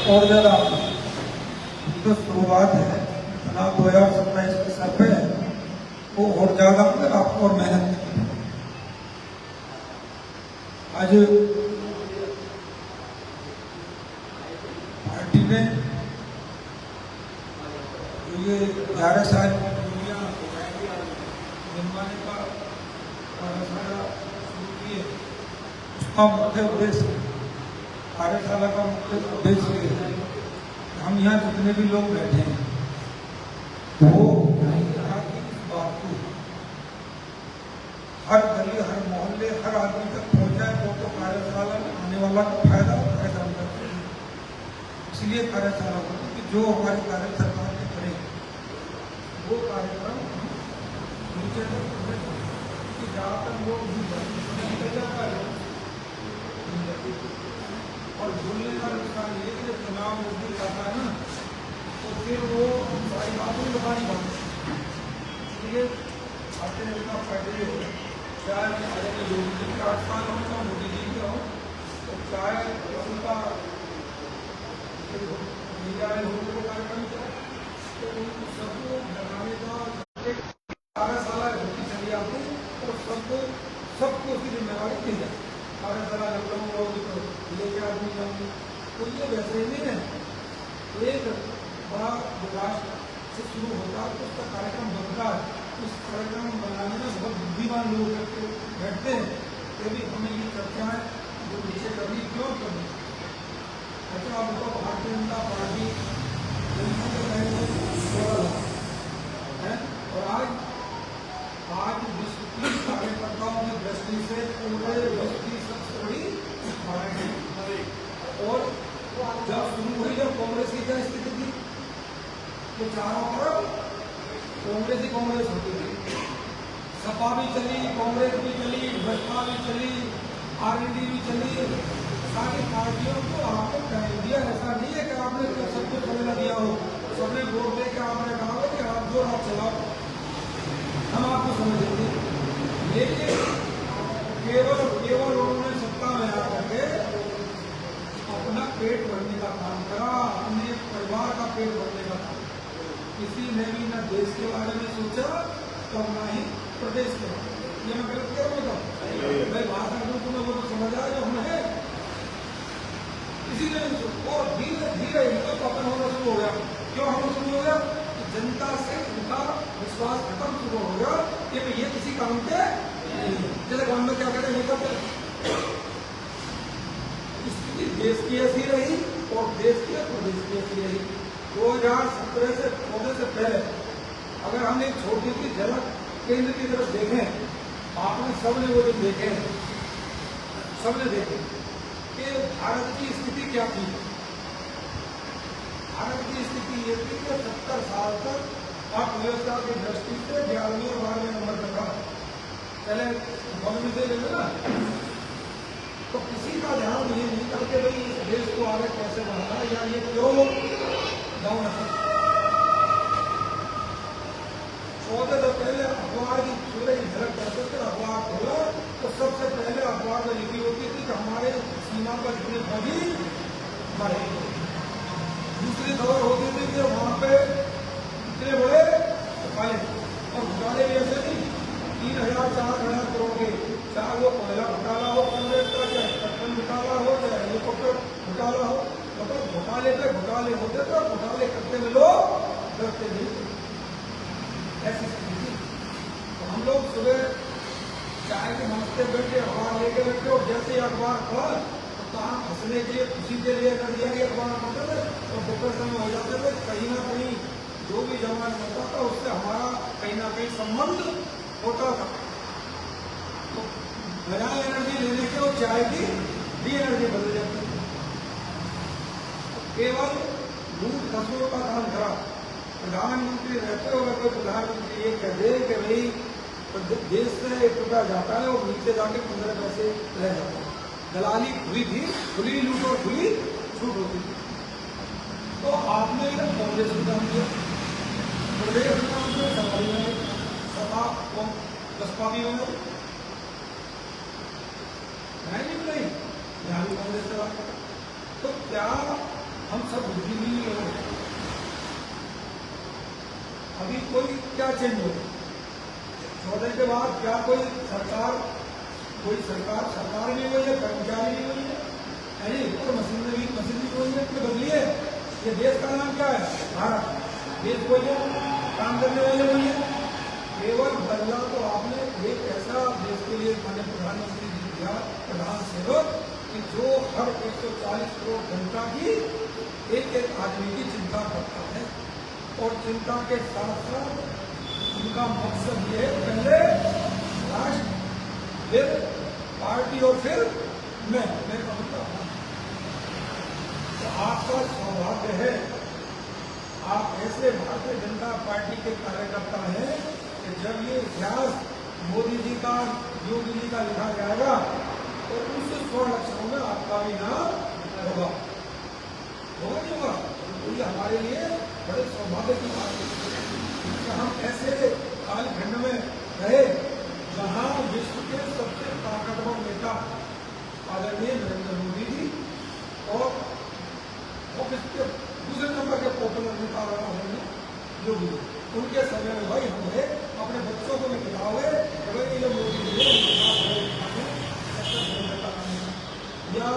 और ज़्यादा तो शुरुआत है, चुनाव 2027 के सर पे वो और ज़्यादा अगर आपको और मेहनत करनी है। आज पार्टी ने जो ये 11 साल की दूरियाँ बनवाने का कार्यशाला शुरू की है, उसका मुख्य उद्देश्य, कार्यशाला का मुख्य उद्देश्य ये है कि हम यहाँ जितने भी लोग बैठे हैं वो इस बात को हर गली, हर मोहल्ले, हर आदमी तक पहुँचाए, तो कार्यशाला में आने वाला का फायदा करते हैं। इसलिए कार्यशाला होती कि जो हमारे कार्य सरकार ने करे वो कार्यक्रम नीचे तक पहुँचे, कि ज़्यादातर लोग निकल जाता है। और बोलने का नुकसान ये कि जब चुनाव नजदीक आता है ना, तो फिर वो सारी बातें बतानी बनती है। इसलिए अपने इतना फायदे हो, चाहे आदरणीय योगी जी के 8 साल हो, चाहे मोदी जी के हो, तो चाहे उनका कार्यक्रम चाहे, तो उन सबको लगाने का एक कार्यशाला होती चली आती है, और सबको उसकी जिम्मेवारी दी जाए। कार्यशाला जब लोग लेके आदमी जाऊँगी, तो ये वैसे ही नहीं है। एक बड़ा राष्ट्र से शुरू होता है तो उसका कार्यक्रम बनता है, उस कार्यक्रम बनाने में बहुत बुद्धिमान लोग बैठते हैं। तभी हमें ये चर्चाएँ जो नीचे कभी क्यों करनी। अच्छा, आपको भारतीय जनता पार्टी है, और आज विश्व की कार्यकर्ताओं की दृष्टि से पूरे विश्व की सबसे बड़ी पार्टी, और जब शुरू हुई, जब कांग्रेस की क्या स्थिति थी, तो चारों तरफ कांग्रेस होती थी। सपा भी चली, कांग्रेस भी चली, बसपा भी चली, आरएलडी भी चली, सारी पार्टियों को आपने टाइम दिया। ऐसा नहीं है कि आपने सबको चलने दिया हो, सबने वोट दे के आपने कहा हो कि आप जो आप चलाओ, हम आपको समझेंगे। लेकिन केवल उन्होंने सत्ता में आकर के अपना पेट भरने का काम करा, अपने परिवार का पेट भरने का काम। किसी ने भी न देश के बारे में सोचा, तो न ही प्रदेश के बारे में। ये मैं गलत कह रहा हूँ, मैं भाषण दूँ तुम्हें वो तो समझ आए जो हम है। इसीलिए और धीरे धीरे इनका पतन होना शुरू हो गया। क्यों होना शुरू हो गया? जनता से उनका विश्वास खत्म शुरू हो गया कि ये किसी काम के नहीं। जैसे गांव में क्या कहते हैं, स्थिति देश की ऐसी रही और देश की प्रदेश की ऐसी रही। 2017 से होने से पहले अगर हम एक छोटी सी झलक केंद्र की तरफ देखें, आपने सबने वो दिन देखे, सबने देखे कि भारत की स्थिति क्या थी। भारत की स्थिति ये थी कि 70 साल तक अर्थव्यवस्था की दृष्टि से 11वें और 12वें नंबर पर था। पहले मॉडर्निटी ले ना, तो किसी का ध्यान ये नहीं था कि भाई इस देश को आगे कैसे बढ़ाना, या ये क्यों डाउन है। 14 दिन पहले अखबार की सूरज झलक करते थे, अखबार खोला तो सबसे पहले अखबार में लिखी होती थी कि हमारे सीमा पर इतने फौजी मरे। दूसरी खबर होती थी कि वहाँ पे इतने बड़े घोटाले, और घोटाले भी ऐसे नहीं 3,000-4,000 करोड़ के, चाहे वो कोयला घोटाला हो कांग्रेस का, चाहे पेट्रोल घोटाला हो, चाहे हेलीकॉप्टर घोटाला हो, मतलब घोटाले पे घोटाले होते थे, और घोटाले करते हुए लोग डरते नहीं थे। ऐसी स्थिति। तो हम लोग सुबह चाय के नाश्ते बैठे, अखबार लेके बैठे, और जैसे अखबार पढ़ा तो कहाँ हंसने के लिए, खुशी के लिए कर दिया कि अखबार पढ़ते थे, और डिप्रेशन में हो जाते थे। कहीं ना कहीं जो भी जवान बनता था उससे हमारा कहीं ना कहीं संबंध होता था। तो बिना एनर्जी लेने के वो चाय की डी एनर्जी बदल जाती है। केवल लूट खसों का काम करा। प्रधानमंत्री रहते हुए कोई प्रधानमंत्री ये कह दे कि भाई देश से 1 रुपया जाता है और नीचे जाके 15 पैसे रह जाते हैं। दलाली हुई थी, खुली लूट और खुली छूट होती थी। तो आपने कांग्रेस को काम किया, प्रदेश में काम किया, समाज में सपा बसपा भी होगा नहीं, यहाँ भी कांग्रेस चला। तो क्या हम सब बुद्धिजीवी लोग हैं। अभी कोई क्या चेंज हो 14 के बाद क्या कोई सरकार भी हुई है, कर्मचारी भी हुई है और मशीनरी भी हुई है, बदली है। ये देश का नाम क्या है? भारत। देश कोई है, काम करने वाले हुई है। केवल बदला तो आपने एक ऐसा देश के लिए माननीय प्रधानमंत्री जी दिया, प्रधान सेवक, कि जो हर 140 करोड़ जनता की एक आदमी की चिंता करता है और चिंता के साथ साथ उनका मकसद ये है पहले राष्ट्र, फिर पार्टी और फिर मैं कहूँगा। तो आपका सौभाग्य है, आप ऐसे भारतीय जनता पार्टी के कार्यकर्ता हैं कि जब ये इतिहास मोदी जी का, योगी जी का लिखा जाएगा तो उस 100 लक्षणों में आपका भी नाम होगा नहीं होगा? तो ये हमारे लिए बड़े सौभाग्य की बात है कि हम ऐसे कालखंड में रहे जहाँ विश्व के सबसे ताकतवर नेता आदरणीय नरेंद्र मोदी जी और इसके दूसरे नंबर के पॉपुलर नेता आदरणीय योगी जी, उनके समय में भाई हम है अपने बच्चों को भी खिलाओगे भाई ये मोदी जी या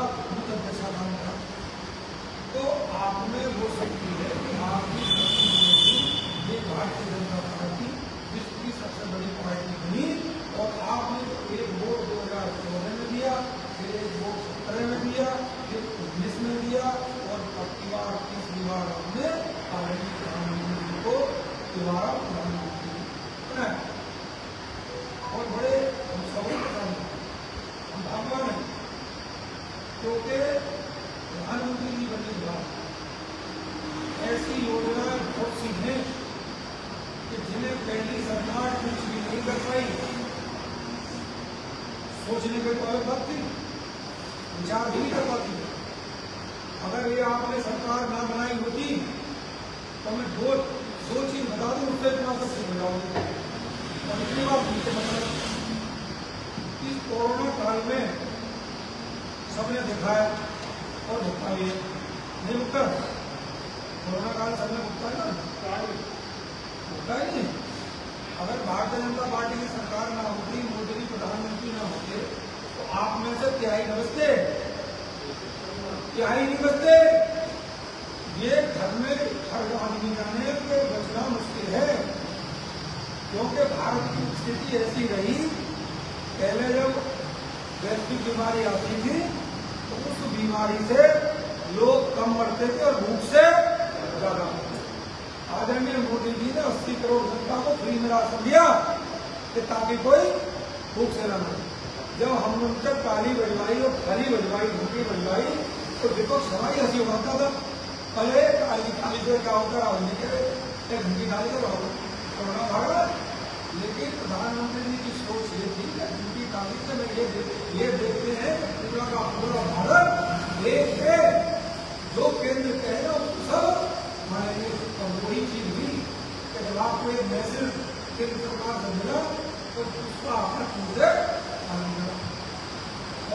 ऐसा काम करा। तो आप में वो शक्ति है कि आपकी ये भारतीय जनता पार्टी विश्व की सबसे बड़ी पार्टी बनी और आपने एक वोट 2014 में दिया, फिर एक वोट 17 में दिया, फिर 19 में दिया और अब की बार 30 बार आपने आदरणीय प्रधानमंत्री को दोबारा प्रधानमंत्री बनाया। और बड़े हम सभी हम भागवान हैं क्योंकि प्रधानमंत्री जी बनने के बाद ऐसी योजनाएं बहुत सी हैं कि जिन्हें पहली सरकार कुछ भी नहीं कर पाई। सोचने की बात थी, विचार भी नहीं कर पाती। अगर ये आपने सरकार ना बनाई होती तो मैं दो चीज बता दूं, उससे इतना सब हो जाऊंगी। और इतनी बात मुझे मतलब इस कोरोना काल में सबने देखा है और भुगता भी है, नहीं भुगता? कोरोना काल सबने भुगता है ना, भुगता ही नहीं। अगर भारतीय जनता पार्टी की सरकार ना होती, मोदी जी प्रधानमंत्री ना होते तो आप में से तिहाई न बचते, तिहाई नहीं बचते। ये घर में हर आदमी जाने के बचना मुश्किल है क्योंकि भारत की स्थिति ऐसी रही, पहले जब वैश्विक बीमारी आती थी तो उस बीमारी से लोग कम मरते थे और भूख से ज्यादा मरते। आदरणीय मोदी जी ने 80 करोड़ जनता को फ्री में राशन दिया कि ताकि कोई भूख से न मरे। जब हम उनसे काली बजवाई और खरी बजवाई, भूखी बजवाई तो विपक्ष हमारी हंसी उड़ाता था। पहले काली से क्या होता है, एक घंटी डाली तो कोरोना भागा। लेकिन प्रधानमंत्री जी की सोच ये थी कि घंटी काली से में ये देखते हैं पूरा भारत एक है, जो केंद्र कहे सब मानेंगे। और वही चीज हुई कि जब आपको एक मैसेज केंद्र सरकार से मिला तो उसका आपने पूरे पालन करा।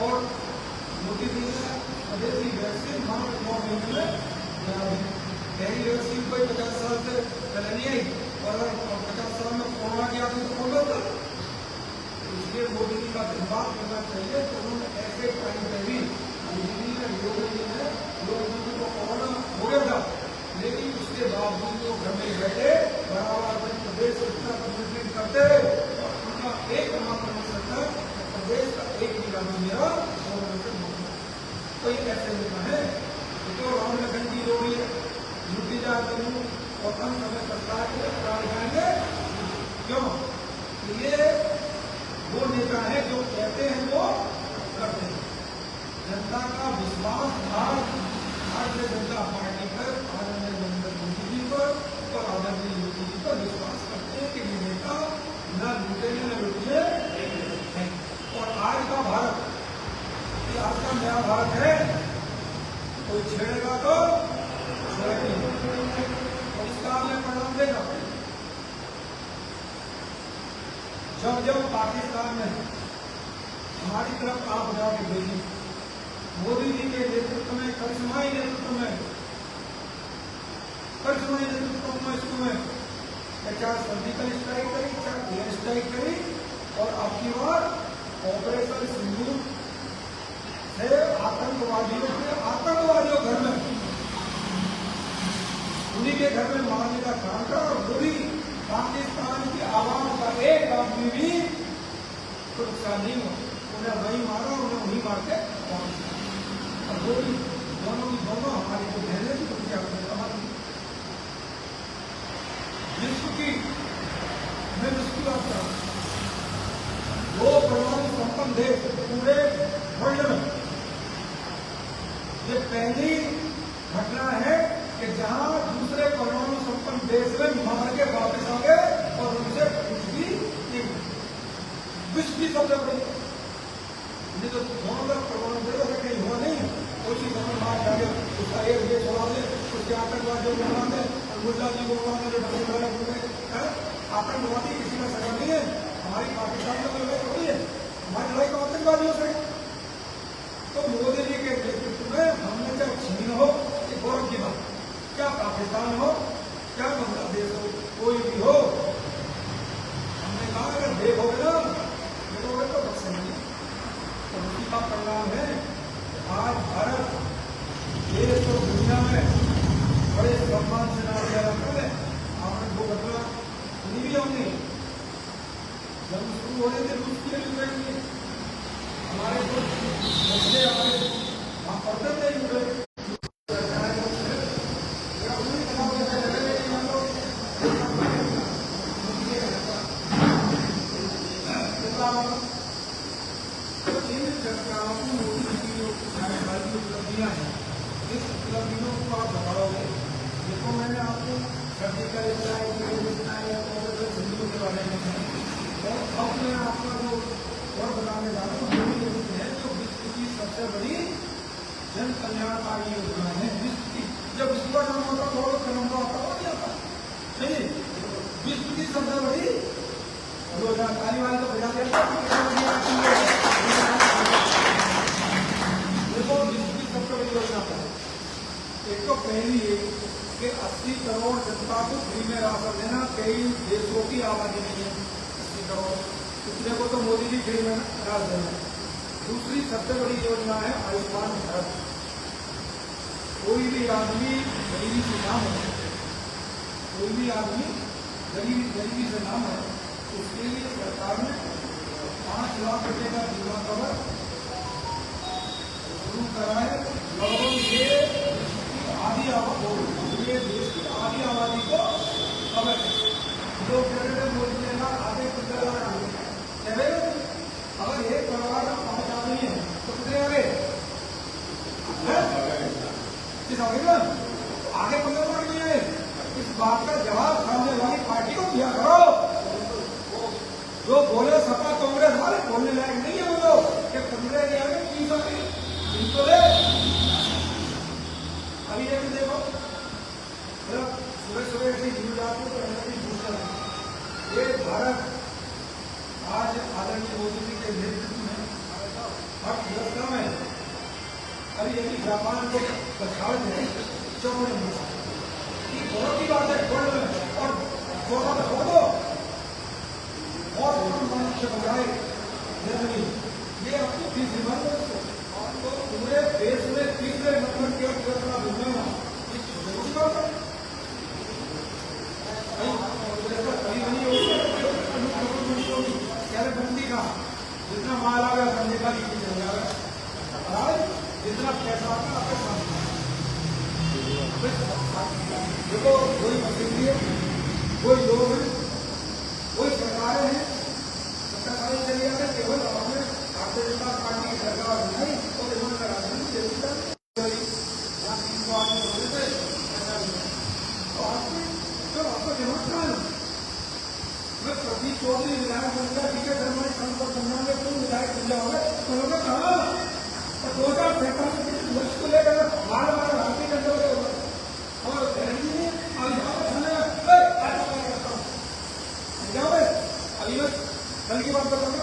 और मोदी जी ने स्वदेशी वैक्सीन मात्र 9 महीने में बना दी। पहली वैक्सीन कोई 50 साल से पहले नहीं आई और 50 साल में कोरोना की आती तो कौन होता? इसलिए मोदी जी का धन्यवाद करना चाहिए तो उन्होंने ऐसे टाइम पे भी योगी जी ने को कोरोना हो गया था, लेकिन उसके बावजूद वो घर में बैठे बराबर अपने प्रदेश को इतना कम्युनिकेट करते और उनका एक मात्र मकसद था प्रदेश का एक निगरानी मेरा कोई ऐसे होता है तो राम लखन की जो भी युद्धि जाते हैं और कम समय सरकार के अपराध जाएंगे। क्यों? ये वो नेता है जो कहते हैं वो करते हैं। जनता का विश्वास भारतीय जनता पार्टी पर, आदरणीय नरेंद्र मोदी जी पर और आदरणीय योगी जी पर विश्वास करते हैं कि ये नेता न लूटेंगे न लूटेंगे। और आज का भारत, आज का नया भारत है, कोई छेड़ेगा तो छेड़ेंगे और इसका हमें परिणाम देगा। जब पाकिस्तान में हमारी तरफ आप जाके भेजी, मोदी जी के नेतृत्व में, करिश्माई नेतृत्व में चाहे सर्जिकल स्ट्राइक करी, चाहे एयर स्ट्राइक करी, और आपकी बार ऑपरेशन सिंदूर से आतंकवादियों घर में, उन्हीं के घर में मारने का काम था। और वो भी पाकिस्तान की आवाम का एक आदमी भी तो नुकसान नहीं हुआ, उन्हें वही मारा, उन्हें वही मार के और वो भी दोनों हमारी जो बहनें थी उनके हमारी विश्व की, मैं विश्व की बात कर रहा हूँ, दो परमाणु संपन्न देश पूरे वर्ल्ड में ये पहली घटना है कि जहां दूसरे परमाणु संपन्न देश में मार के वापस आ गए और उनसे कुछ भी नहीं, विश्व की सबसे बड़ी, ये तो दोनों तरफ परमाणु देश है, कहीं हुआ नहीं है, कोई चीज हमें मार जाए उसका एक देश उड़ा दे, उसके आतंकवादियों को उड़ा दे, मुल्ला जी को उड़ा दे, जो ढंगे लड़ाई आतंकवादी किसी का सगा नहीं है, हमारी पाकिस्तान में कोई लड़ाई हो रही है, हमारी लड़ाई तो आतंकवादियों से। तो मोदी जी के नेतृत्व में हमने चाहे चीन हो, ये गौरव की बात, क्या पाकिस्तान हो, क्या बांग्लादेश हो, कोई भी हो, हमने कहा अगर देखोगे ना, देखोगे तो बख्शेंगे। तो उसी का परिणाम है आज भारत देश और दुनिया में बड़े सम्मान से नाम दिया जाता है। आपने दो घटना सुनी भी हमने, जब शुरू होने थे रूस की यूक्रेन में, हमारे कुछ बच्चे हमारे वहाँ पढ़ते थे यूक्रेन, उपलब्धियों को आप बताओगे। देखो मैंने आपको सर्जिकल स्ट्राइक के बारे में और अब मैं आपका जो और बताने जा रहा हूँ है जो विश्व की सबसे बड़ी जन कल्याणकारी योजना है विश्व की। जब विश्व का नाम होता तो कलम आता नहीं आता, नहीं, विश्व की सबसे बड़ी योजना, ताली वाले तो बजा देता। देखो विश्व की सबसे बड़ी योजना है, एक तो पहली है कि 80 करोड़ जनता को फ्री में राशन देना, कई देशों की आबादी नहीं है 80 करोड़, इतने को तो मोदी जी फ्री में राशन देना। दूसरी सबसे बड़ी योजना है आयुष्मान भारत। कोई भी आदमी गरीबी से नाम है, कोई भी आदमी गरीबी से नाम है, उसके लिए सरकार ने 5 लाख रुपए का बीमा कवर शुरू करा है। लगभग ये आधी आबादी, देश की आधी आबादी को कवर है। जो मोदी ने कहा आधे 15 लाख, अगर एक परिवार में 5 आदमी है तो कितने आगे आगे 15 लाख नहीं है। इस बात का जवाब सामने वाली पार्टी को दिया करो। जो बोले सपा कांग्रेस वाले बोलने लायक नहीं है वो लोग कि 15 के आगे 30 आगे इनको दे। अभी ये भी देखो, सुबह सुबह ऐसी न्यूज आती है तो ये भारत आज आदरणीय मोदी जी के नेतृत्व में अर्थव्यवस्था में अभी यदि जापान को पछाड़ दें 54 गौरव की बात है वर्ल्ड में, और चौथा में छोड़ दो और मनुष्य बजाए जर्मनी, ये अपनी तीसरी बात तो पूरे देश में तीसरे नंबर की अर्थव्यवस्था दुनिया में जरूरी बात है। बंदी का जितना माल आ गया बंदी का चल जाएगा, जितना पैसा आता आपके साथ देखो, कोई मशीनरी है, कोई लोग हैं, कोई सरकारें हैं, सरकारें चली आ रही केवल अपने भारतीय जनता पार्टी की सरकार नहीं और इन्होंने राजनीति जैसी आपको जरूरत कहा है। मैं प्रदीप चौधरी विधायक बन गया, ठीक है, धर्मानी संसद बनवाएंगे, तुम विधायक बन जाओगे, उन्होंने कहा 2047 वर्ष को लेकर बार बार भारतीय जनता और अभी मैं कल की बात बताऊंगा,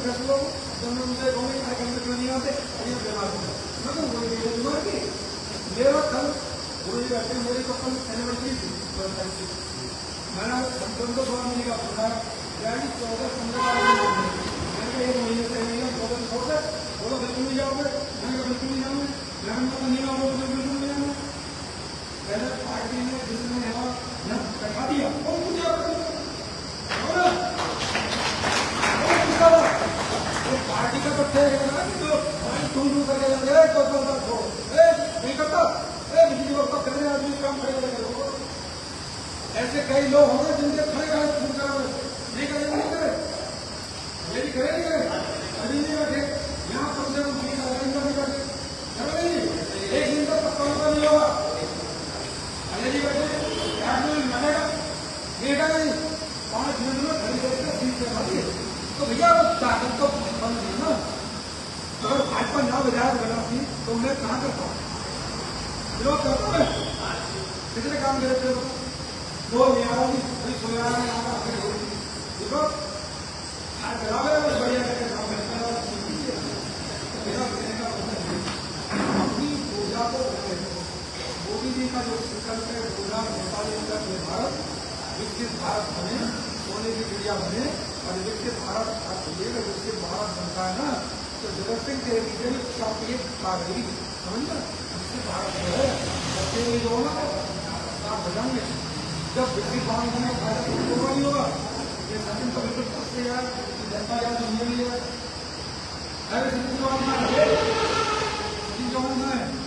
फैसलों मुझे कार्यक्रम नहीं आते, अभी बीमार बीमार की मेरा कल गुरु जी बैठे, मेरी तो कल एनिवर्सरी थी, मैंने संतोष स्वामी का पूछा यानी 14-15 मैंने एक महीने से नहीं है 14 छोड़ दे बोलो बिल्कुल नहीं जाओगे मैंने कहा बिल्कुल नहीं जाऊंगे मैंने नहीं आओगे तो बिल्कुल नहीं आऊंगा पहले पार्टी ने जिसने यहाँ बैठा दिया वो पूछा पार्टी का तो ठेकेगा कि जो टू करके जाएंगे तो छोड़ो नहीं करता बिजली वर्ग करने आदमी काम करेगा ऐसे कई लोग होंगे जिनके खड़े खड़े फोन करा नहीं करेंगे नहीं करे ये भी करे नहीं करे अभी नहीं बैठे यहाँ कम से कम 20 नहीं बैठे करो नहीं एक दिन तक पक्का नहीं होगा अरे नहीं बैठे 8 मिनट लगेगा ये नहीं 5 मिनट में खड़ी करके सीट से खाती तो भैया वो ताकत तो बंद है ना अगर भाजपा ना विधायक बनाती तो मैं कहाँ करता विरोध करता मैं कितने काम करे थे दो न्यायाधीश अभी सोया देखो बढ़िया करके काम अपनी ऊर्जा को मोदी जी का जो संकल्प है ऊर्जा 45 भारत विकसित भारत बने सोने की चिड़िया बने और विकसित भारत विकसित भारत बनता है ना तो जगत सिंह के कागरी समझना विकसित भारत जो है बच्चे जो ना आप बजाएंगे जब विकसित भारत में फायदा तो नहीं होगा ये सचिन तो बिल्कुल फंसते यार जनता यार दुनिया भी है अरे सचिन चौहान है